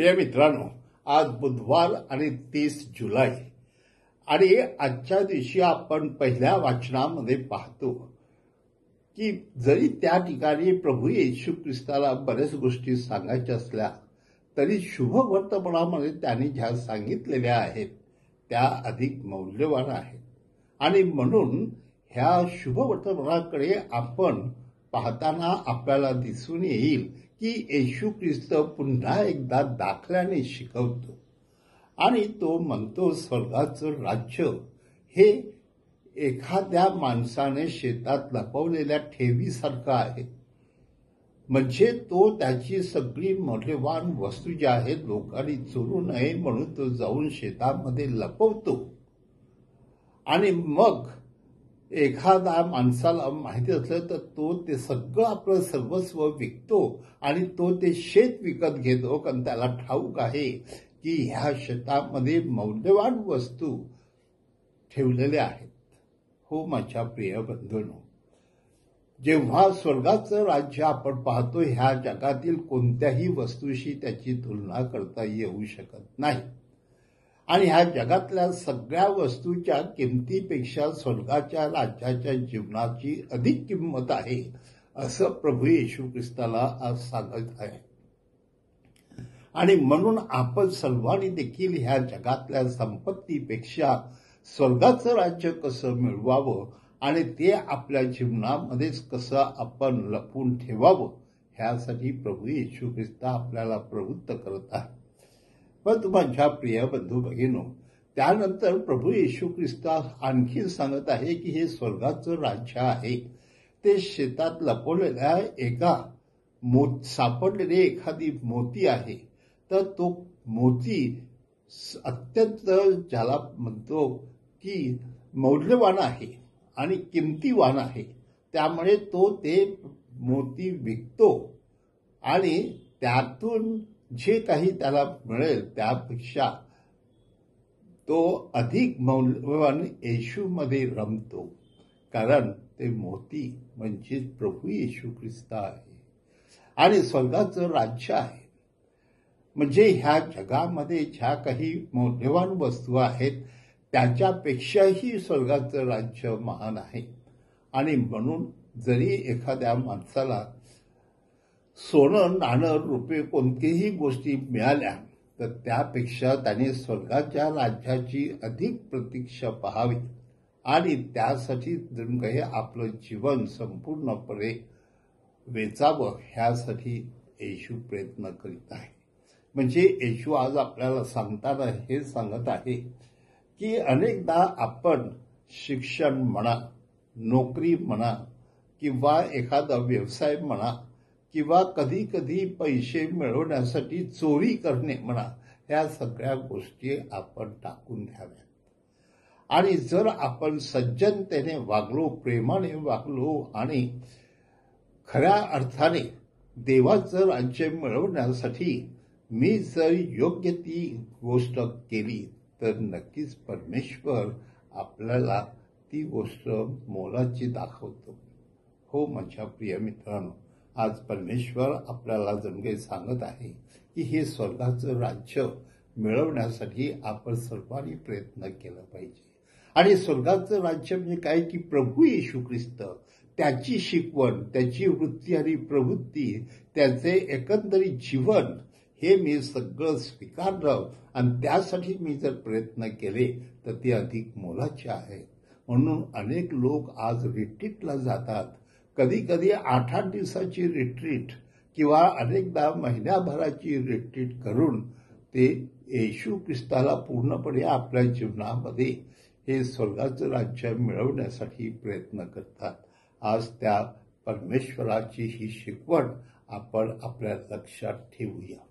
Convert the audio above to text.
प्रिय मित्रांनो, आज बुधवार आणि 30 जुलै आणि आजच्या दिवशी आपण पहिल्या वाचनामध्ये पाहतो की जरी त्या ठिकाणी प्रभू येशू ख्रिस्ताला बऱ्याच गोष्टी सांगायच्या असल्या तरी शुभ वर्तमानामध्ये त्यांनी ज्या सांगितलेल्या आहेत त्या अधिक मौल्यवान आहेत आणि म्हणून ह्या शुभ वर्तमानाकडे आपण पाहताना आपल्याला दिसून येईल की येशू ख्रिस्त पुन्हा एकदा दाखल्याने शिकवतो आणि तो म्हणतो स्वर्गाचं राज्य हे एखाद्या माणसाने शेतात लपवलेल्या ठेवीसारखं आहे. म्हणजे तो त्याची सगळी मौल्यवान वस्तू ज्या आहेत लोकांनी चोरू नये म्हणून तो जाऊन शेतामध्ये लपवतो आणि मग एखादा माणसाला माहिती असलं तर तो ते सगळं आपलं सर्वस्व विकतो आणि तो ते शेत विकत घेतो कारण त्याला ठाऊक आहे की ह्या शेतामध्ये मौल्यवान वस्तू ठेवलेल्या आहेत. हो माझ्या प्रिय बंधूंनो, जेव्हा स्वर्गाचं राज्य आपण पाहतो ह्या जगातील कोणत्याही वस्तूशी त्याची तुलना करता येऊ शकत नाही आणि ह्या जगातल्या सगळ्या वस्तूच्या किमतीपेक्षा स्वर्गाच्या राज्याच्या जीवनाची अधिक किंमत आहे असं प्रभू येशू ख्रिस्ताला आज सांगत आहे. आणि म्हणून आपण सर्वांनी देखील ह्या जगातल्या संपत्तीपेक्षा स्वर्गाचं राज्य कसं मिळवावं आणि ते आपल्या जीवनामध्येच कसं आपण लपवून ठेवावं ह्यासाठी प्रभू येशू ख्रिस्त आपल्याला प्रवृत्त करत आहे. पण माझ्या प्रिय बंधू भगिनो, त्यानंतर प्रभू येशू ख्रिस्त आणखी सांगत आहे की हे स्वर्गाचं राज्य आहे ते शेतात लपवलेल्या एका सापडलेली एखादी मोती आहे. तर तो मोती अत्यंत ज्याला म्हणतो की मौल्यवान आहे आणि किमतीवान आहे, त्यामुळे तो ते मोती विकतो आणि त्यातून जे काही त्याला मिळेल त्यापेक्षा तो अधिक मौल्यवान येशूमध्ये रमतो कारण ते मोती म्हणजे प्रभू येशू ख्रिस्त आहे आणि स्वर्गाचं राज्य आहे. म्हणजे ह्या जगामध्ये ज्या काही मौल्यवान वस्तू आहेत त्याच्यापेक्षाही स्वर्गाचं राज्य महान आहे. आणि म्हणून जरी एखाद्या माणसाला सोनं नाणं रुपये कोणत्याही गोष्टी मिळाल्या तर त्यापेक्षा त्याने स्वर्गाच्या राज्याची अधिक प्रतीक्षा पाहावी आणि त्यासाठी जणू काही आपलं जीवन संपूर्णपणे वेचावं ह्यासाठी येशू प्रयत्न करीत आहे. म्हणजे येशू आज आपल्याला सांगताना हे सांगत आहे की अनेकदा आपण शिक्षण म्हणा, नोकरी म्हणा किंवा एखादा व्यवसाय म्हणा किंवा कधी कधी पैसे मिळवण्यासाठी चोरी करणे म्हणा, ह्या सगळ्या गोष्टी आपण टाकून द्याव्यात आणि जर आपण सज्जनतेने वागलो, प्रेमाने वागलो आणि खऱ्या अर्थाने देवाचं राज्य मिळवण्यासाठी मी जर योग्य ती गोष्ट केली तर नक्कीच परमेश्वर आपल्याला ती गोष्ट मोलाची दाखवतो. हो माझ्या प्रिय मित्रांनो, आज परमेश्वर आपल्याला जणू सांगत आहे की हे स्वर्गाचं राज्य मिळवण्यासाठी आपण सर्वांनी प्रयत्न केला पाहिजे. आणि स्वर्गाचं राज्य म्हणजे काय की प्रभू येशू ख्रिस्त, त्याची शिकवण, त्याची वृत्ती आणि प्रवृत्ती, त्याचे एकंदरीत जीवन हे मी सगळं स्वीकारलं आणि त्यासाठी मी जर प्रयत्न केले तर ते अधिक मोलाचे आहे. म्हणून अनेक लोक आज रिट्रीटला जातात, कधी कधी 8-8 दिवसाची रिट्रीट किंवा अनेकदा महिन्याभराची रिट्रीट करून ते येशू ख्रिस्ताला पूर्णपणे आपल्या जीवनामध्ये हे स्वर्गाचं राज्य मिळवण्यासाठी प्रयत्न करतात. आज त्या परमेश्वराची ही शिकवण आपण आपल्या लक्षात ठेवूया.